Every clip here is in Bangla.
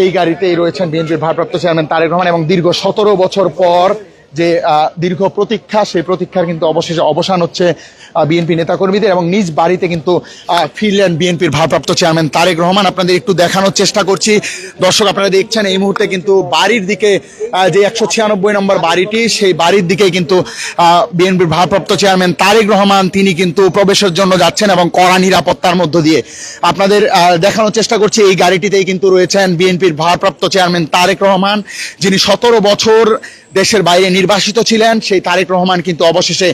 এই গাড়িতেই রয়েছেন বিএনপির ভারপ্রাপ্ত চেয়ারম্যান তারেক রহমান এবং দীর্ঘ 17 বছর পর যে দীর্ঘ প্রতীক্ষা, সেই প্রতীক্ষার কিন্তু অবশেষে অবসান হচ্ছে বিএনপি নেতাকর্মীদের এবং নিজ বাড়িতে কিন্তু ফিরলেন বিএনপির ভারপ্রাপ্ত চেয়ারম্যান তারেক রহমান। আপনাদের একটু দেখানোর চেষ্টা করছি দর্শক, আপনারা দেখছেন এই মুহূর্তে কিন্তু বাড়ির দিকে যে 196 নম্বর বাড়িটি, সেই বাড়ির দিকে কিন্তু বিএনপির ভারপ্রাপ্ত চেয়ারম্যান তারেক রহমান তিনি কিন্তু প্রবেশের জন্য যাচ্ছেন এবং কড়া নিরাপত্তার মধ্য দিয়ে। আপনাদের দেখানোর চেষ্টা করছি এই গাড়িটিতেই কিন্তু রয়েছেন বিএনপির ভারপ্রাপ্ত চেয়ারম্যান তারেক রহমান, যিনি 17 বছর দেশের বাইরে নির্বাসিত ছিলেন। সেই তারেক রহমান কিন্তু অবশেষে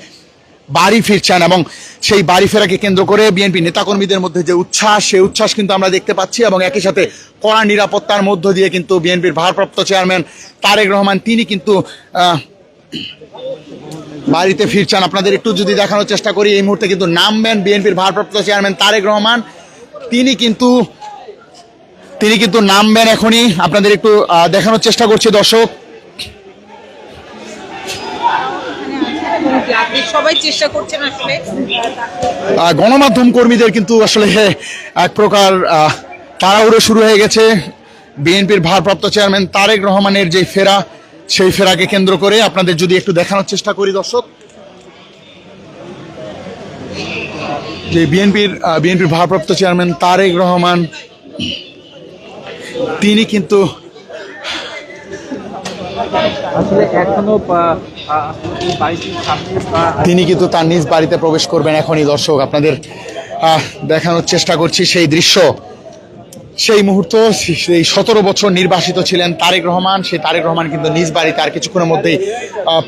বাড়ি ফিরছেন এবং সেই বাড়ি ফেরাকে কেন্দ্র করে বিএনপি নেতাকর্মীদের মধ্যে যে উচ্ছ্বাস, সেই উচ্ছ্বাস কিন্তু আমরা দেখতে পাচ্ছি এবং একই সাথে কড়া নিরাপত্তার মধ্য দিয়ে কিন্তু বিএনপির ভারপ্রাপ্ত চেয়ারম্যান তারেক রহমান তিনি কিন্তু বাড়িতে ফিরছেন। আপনাদের একটু যদি দেখানোর চেষ্টা করি, এই মুহূর্তে কিন্তু নামবেন বিএনপির ভারপ্রাপ্ত চেয়ারম্যান তারেক রহমান, তিনি কিন্তু নামবেন এখনই। আপনাদের একটু দেখানোর চেষ্টা করছি দর্শক। সবাই চেষ্টা করছেন, আসলে গণমাধ্যম কর্মীদের কিন্তু আসলে এক প্রকার তাড়াহুড়ো শুরু হয়ে গেছে বিএনপির ভারপ্রাপ্ত চেয়ারম্যান তারেক রহমানের যে ফেরা, সেই ফেরাকে কেন্দ্র করে। আপনাদের যদি একটু দেখানোর চেষ্টা করি দর্শক, যে বিএনপির ভারপ্রাপ্ত চেয়ারম্যান তারেক রহমান তিনি কিন্তু তার নিজ বাড়িতে প্রবেশ করবেন এখনই দর্শক। আপনাদের দেখানোর চেষ্টা করছি সেই দৃশ্য, সেই মুহূর্ত। সেই 17 বছর নির্বাসিত ছিলেন তারেক রহমান, সেই তারেক রহমান কিন্তু নিজ বাড়িতে আর কিছুক্ষণের মধ্যেই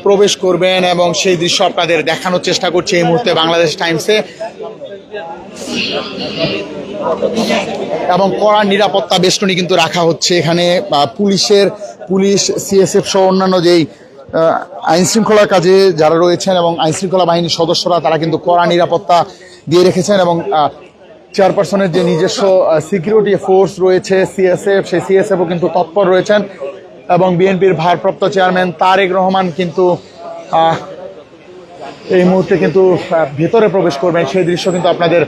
প্রবেশ করবেন এবং সেই দৃশ্য আপনাদের দেখানোর চেষ্টা করছি এই মুহূর্তে বাংলাদেশ টাইমসে। এবং কড়া নিরাপত্তা বেষ্টনী কিন্তু রাখা হচ্ছে এখানে। পুলিশ, সিএসএফ সহ অন্যান্য যেই আইন শৃঙ্খলার কাজে যারা রয়েছেন এবং আইন শৃঙ্খলা বাহিনীর সদস্যরা, তারা কিন্তু কড়া নিরাপত্তা দিয়ে রেখেছেন এবং চেয়ারপারসনের যে নিজস্ব সিকিউরিটি ফোর্স রয়েছে সিএসএফ, সেই সিএসএফও কিন্তু তৎপর রয়েছেন এবং বিএনপির ভারপ্রাপ্ত চেয়ারম্যান তারেক রহমান কিন্তু এই মুহূর্তে কিন্তু ভেতরে প্রবেশ করবেন, সেই দৃশ্য কিন্তু আপনাদের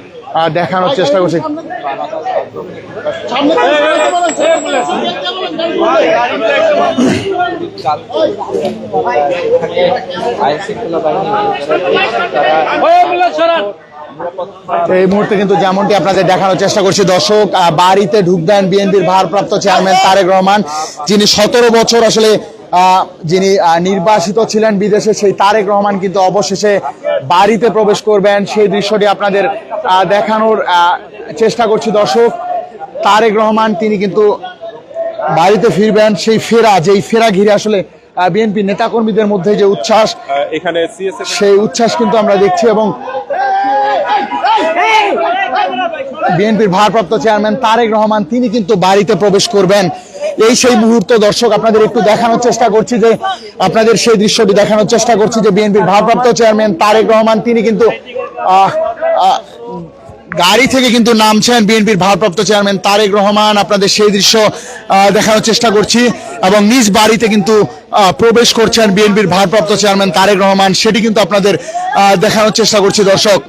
দেখানোর চেষ্টা করছি। এই মুহূর্তে কিন্তু যেমনটি আপনাদের দেখানোর চেষ্টা করছি দর্শক, বাড়িতে ঢুকবেন বিএনপির ভারপ্রাপ্ত চেয়ারম্যান তারেক রহমান, যিনি 17 বছর আসলে যিনি নির্বাসিত ছিলেন বিদেশে, সেই তারেক রহমান কিন্তু অবশেষে বাড়িতে প্রবেশ করবেন। সেই দৃশ্যটি আপনাদের দেখানোর চেষ্টা করছি দর্শক। তারেক রহমান তিনি কিন্তু বাড়িতে ফিরবেন, সেই ফেরা ঘিরে আসলে বিএনপি নেতাকর্মীদের মধ্যে যে উচ্ছ্বাস, এখানে সেই উচ্ছ্বাস কিন্তু আমরা দেখছি এবং বিএনপির ভারপ্রাপ্ত চেয়ারম্যান তারেক রহমান তিনি কিন্তু বাড়িতে প্রবেশ করবেন। এই সেই মুহূর্ত দর্শক, আপনাদের একটু দেখানোর চেষ্টা করছি যে সেই দৃশ্যটি দেখানোর চেষ্টা করছি যে বিএনপির ভারপ্রাপ্ত চেয়ারম্যান তারেক রহমান তিনি কিন্তু গাড়ি থেকে কিন্তু নামছেন বিএনপির ভারপ্রাপ্ত চেয়ারম্যান তারেক রহমান। আপনাদের সেই দৃশ্য দেখানোর চেষ্টা করছি এবং নিজ বাড়িতে কিন্তু প্রবেশ করছেন বিএনপির ভারপ্রাপ্ত চেয়ারম্যান তারেক রহমান, সেটি কিন্তু আপনাদের দেখানোর চেষ্টা করছি দর্শক।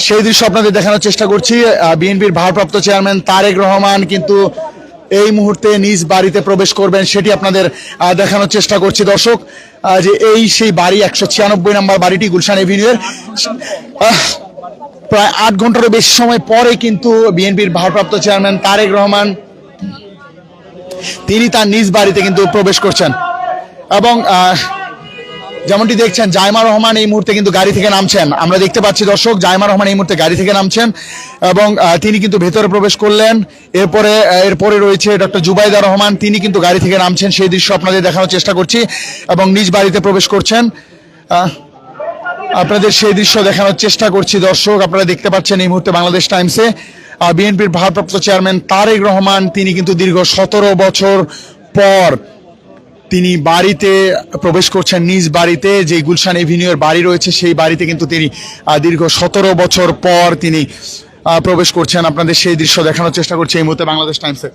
সেই দৃশ্য আপনাদের দেখানোর চেষ্টা করছি। বিএনপির ভারপ্রাপ্ত চেয়ারম্যান তারেক রহমান কিন্তু এই মুহূর্তে নিজ বাড়িতে প্রবেশ করবেন, সেটি আপনাদের দেখানোর চেষ্টা করছি দর্শক। যে সেই বাড়ি 196 নম্বর বাড়িটি গুলশান এভিনিউয়ের প্রায় 8 ঘন্টারও বেশি সময় পরে কিন্তু বিএনপির ভারপ্রাপ্ত চেয়ারম্যান তারেক রহমান তিনি তার নিজ বাড়িতে কিন্তু প্রবেশ করছেন এবং যেমনটি দেখছেন জাইমা রহমান এই মুহূর্তে কিন্তু গাড়ি থেকে নামছেন। আমরা দেখতে পাচ্ছি দর্শক, জাইমা রহমান এই মুহূর্তে গাড়ি থেকে নামছেন এবং তিনি কিন্তু ভেতরে প্রবেশ করলেন। এরপরে রয়েছে ডক্টর জুবাইদা রহমান, তিনি কিন্তু গাড়ি থেকে নামছেন, সেই দৃশ্য আপনাদের দেখানোর চেষ্টা করছি এবং নিজ বাড়িতে প্রবেশ করছেন। আপনাদের সেই দৃশ্য দেখানোর চেষ্টা করছি দর্শক। আপনারা দেখতে পাচ্ছেন এই মুহূর্তে বাংলাদেশ টাইমসে বিএনপির ভারপ্রাপ্ত চেয়ারম্যান তারেক রহমান তিনি কিন্তু দীর্ঘ 17 বছর পর তিনি বাড়িতে প্রবেশ করছেন, নিজ বাড়িতে যে গুলশান এভিনিউয়ের বাড়ি রয়েছে, সেই বাড়িতে কিন্তু তিনি দীর্ঘ 17 বছর পর তিনি প্রবেশ করছেন। আপনাদের সেই দৃশ্য দেখানোর চেষ্টা করছি এই মুহূর্তে বাংলাদেশ টাইমসে।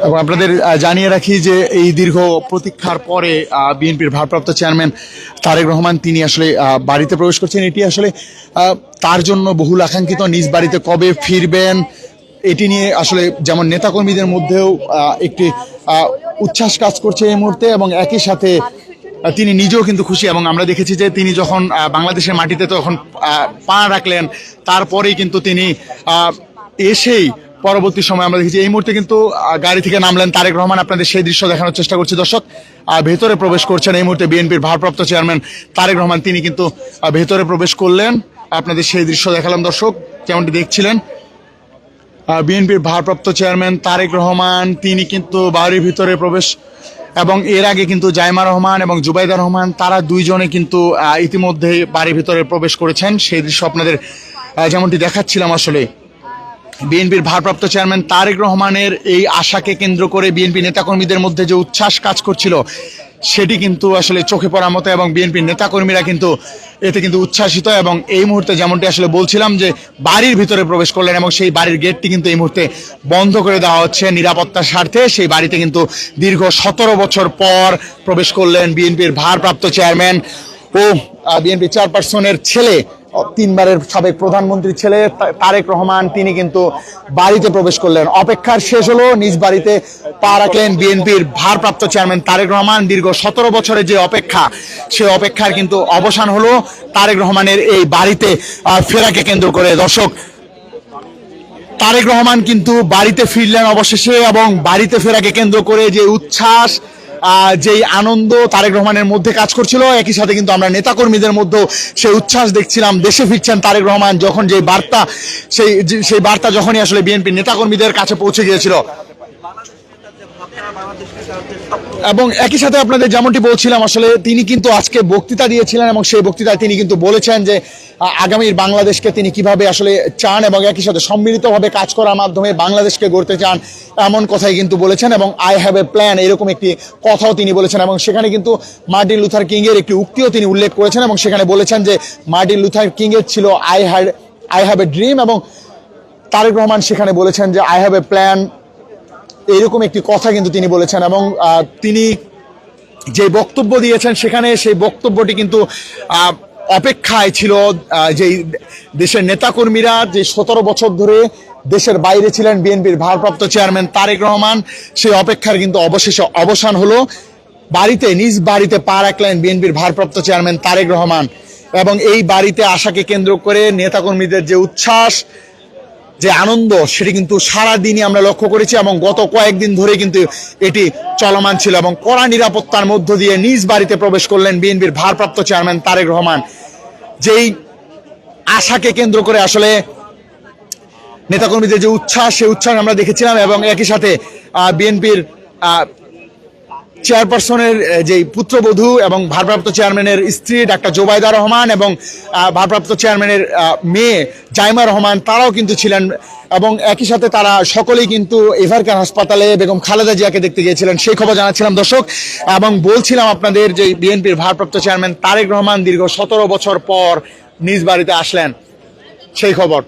এবং আপনাদের জানিয়ে রাখি যে এই দীর্ঘ প্রতীক্ষার পরে বিএনপির ভারপ্রাপ্ত চেয়ারম্যান তারেক রহমান তিনি আসলে বাড়িতে প্রবেশ করছেন। এটি আসলে তার জন্য বহুল আকাঙ্ক্ষিত, নিজ বাড়িতে কবে ফিরবেন এটি নিয়ে আসলে যেমন নেতাকর্মীদের মধ্যেও একটি উচ্ছ্বাস কাজ করছে এই মুহূর্তে, এবং একই সাথে তিনি নিজেও কিন্তু খুশি। এবং আমরা দেখেছি যে তিনি যখন বাংলাদেশের মাটিতে তখন পা রাখলেন, তারপরেই কিন্তু তিনি এসেই পরবর্তী সময় আমরা দেখেছি এই মুহূর্তে কিন্তু গাড়ি থেকে নামলেন তারেক রহমান। আপনাদের সেই দৃশ্য দেখানোর চেষ্টা করছি দর্শক। ভেতরে প্রবেশ করছেন এই মুহূর্তে বিএনপির ভারপ্রাপ্ত চেয়ারম্যান তারেক রহমান, তিনি কিন্তু ভেতরে প্রবেশ করলেন। আপনাদের সেই দৃশ্য দেখালাম দর্শক, যেমনটি দেখছিলেন। বিএনপির ভারপ্রাপ্ত চেয়ারম্যান তারেক রহমান তিনি কিন্তু বাড়ির ভিতরে প্রবেশ, এবং এর আগে কিন্তু জাইমা রহমান এবং জুবাইদা রহমান তারা দুইজনে কিন্তু ইতিমধ্যে বাড়ির ভিতরে প্রবেশ করেছেন। সেই দৃশ্য আপনাদের যেমনটি দেখাচ্ছিলাম। আসলে বিএনপির ভারপ্রাপ্ত চেয়ারম্যান তারেক রহমানের এই আশাকে কেন্দ্র করে বিএনপি নেতাকর্মীদের মধ্যে যে উচ্ছ্বাস কাজ করছিল সেটি কিন্তু আসলে চোখে পড়ার মতো, এবং বিএনপির নেতাকর্মীরা কিন্তু এতে কিন্তু উচ্ছ্বাসিত। এবং এই মুহূর্তে যেমনটি আসলে বলছিলাম যে বাড়ির ভিতরে প্রবেশ করলেন, এবং সেই বাড়ির গেটটি কিন্তু এই মুহূর্তে বন্ধ করে দেওয়া হচ্ছে নিরাপত্তার স্বার্থে। সেই বাড়িতে কিন্তু দীর্ঘ 17 বছর পর প্রবেশ করলেন বিএনপির ভারপ্রাপ্ত চেয়ারম্যান ও বিএনপি চেয়ারপারসনের ছেলে, 3 বারের সাবেক প্রধানমন্ত্রীর ছেলে তারেক রহমান, তিনি কিন্তু বাড়িতে প্রবেশ করলেন। অপেক্ষার শেষ হলো, নিজ বাড়িতে পা রাখলেন বিএনপির ভারপ্রাপ্ত চেয়ারম্যান তারেক রহমান। দীর্ঘ 17 বছরের যে অপেক্ষা, সেই অপেক্ষার কিন্তু অবসান হলো তারেক রহমানের এই বাড়িতে ফেরাকে কেন্দ্র করে। দর্শক, তারেক রহমান কিন্তু বাড়িতে ফিরলেন অবশেষে, এবং বাড়িতে ফেরাকে কেন্দ্র করে যে উচ্ছ্বাস, যেই আনন্দ তারেক রহমানের মধ্যে কাজ করছিল, একই সাথে কিন্তু আমরা নেতাকর্মীদের মধ্যেও সেই উচ্ছ্বাস দেখছিলাম। দেশে ফিরছেন তারেক রহমান, যখন যে বার্তা, সেই বার্তা যখনই আসলে বিএনপি নেতাকর্মীদের কাছে পৌঁছে গিয়েছিল। এবং একই সাথে আপনাদের যেমনটি বলছিলাম, আসলে তিনি কিন্তু আজকে বক্তৃতা দিয়েছিলেন, এবং সেই বক্তৃতায় তিনি কিন্তু বলেছেন যে আগামীর বাংলাদেশকে তিনি কিভাবে আসলে চান, এবং একই সাথে সম্মিলিতভাবে কাজ করার মাধ্যমে বাংলাদেশকে গড়তে চান, এমন কথাই কিন্তু বলেছেন। এবং আই হ্যাভ এ প্ল্যান, এরকম একটি কথাও তিনি বলেছেন। এবং সেখানে কিন্তু মার্টিন লুথার কিং এর একটি উক্তিও তিনি উল্লেখ করেছেন, এবং সেখানে বলেছেন যে মার্টিন লুথার কিং এর ছিল আই হ্যাভ এ ড্রিম, এবং তারেক রহমান সেখানে বলেছেন যে আই হ্যাভ এ প্ল্যান, এরকম একটি কথা কিন্তু তিনি বলেছেন। এবং তিনি যে বক্তব্য দিয়েছেন সেখানে সেই বক্তব্যটি কিন্তু অপেক্ষায় ছিল যে দেশের নেতাকর্মীরা, যে 17 বছর ধরে দেশের বাইরে ছিলেন বিএনপির ভারপ্রাপ্ত চেয়ারম্যান তারেক রহমান, সেই অপেক্ষার কিন্তু অবশেষে অবসান হলো। বাড়িতে, নিজ বাড়িতে পা রাখলেন বিএনপির ভারপ্রাপ্ত চেয়ারম্যান তারেক রহমান, এবং এই বাড়িতে আসাকে কেন্দ্র করে নেতাকর্মীদের যে উচ্ছ্বাস, যে আনন্দ, সেটি কিন্তু সারাদিনই আমরা লক্ষ্য করেছি, এবং গত কয়েকদিন ধরে কিন্তু এটি চলমান ছিল। এবং কড়া নিরাপত্তার মধ্য দিয়ে নিজ বাড়িতে প্রবেশ করলেন বিএনপির ভারপ্রাপ্ত চেয়ারম্যান তারেক রহমান। যেই আশাকে কেন্দ্র করে আসলে নেতাকর্মীদের যে উচ্ছ্বাস, সেই উচ্ছ্বাস আমরা দেখেছিলাম। এবং একই সাথে বিএনপির চেয়ারপারসনের যে পুত্রবধূ এবং ভারপ্রাপ্ত চেয়ারম্যানের স্ত্রী ডাক্তার জোবাইদা রহমান, এবং ভারপ্রাপ্ত চেয়ারম্যানের মেয়ে জাইমা রহমান, তারাও কিন্তু ছিলেন। এবং একই সাথে তারা সকলেই কিন্তু এভারকেয়ার হাসপাতালে বেগম খালেদা জিয়াকে দেখতে গিয়েছিলেন, সেই খবর জানাচ্ছিলাম দর্শক। এবং বলছিলাম আপনাদের যে বিএনপির ভারপ্রাপ্ত চেয়ারম্যান তারেক রহমান দীর্ঘ 17 বছর পর নিজ বাড়িতে আসলেন, সেই খবর।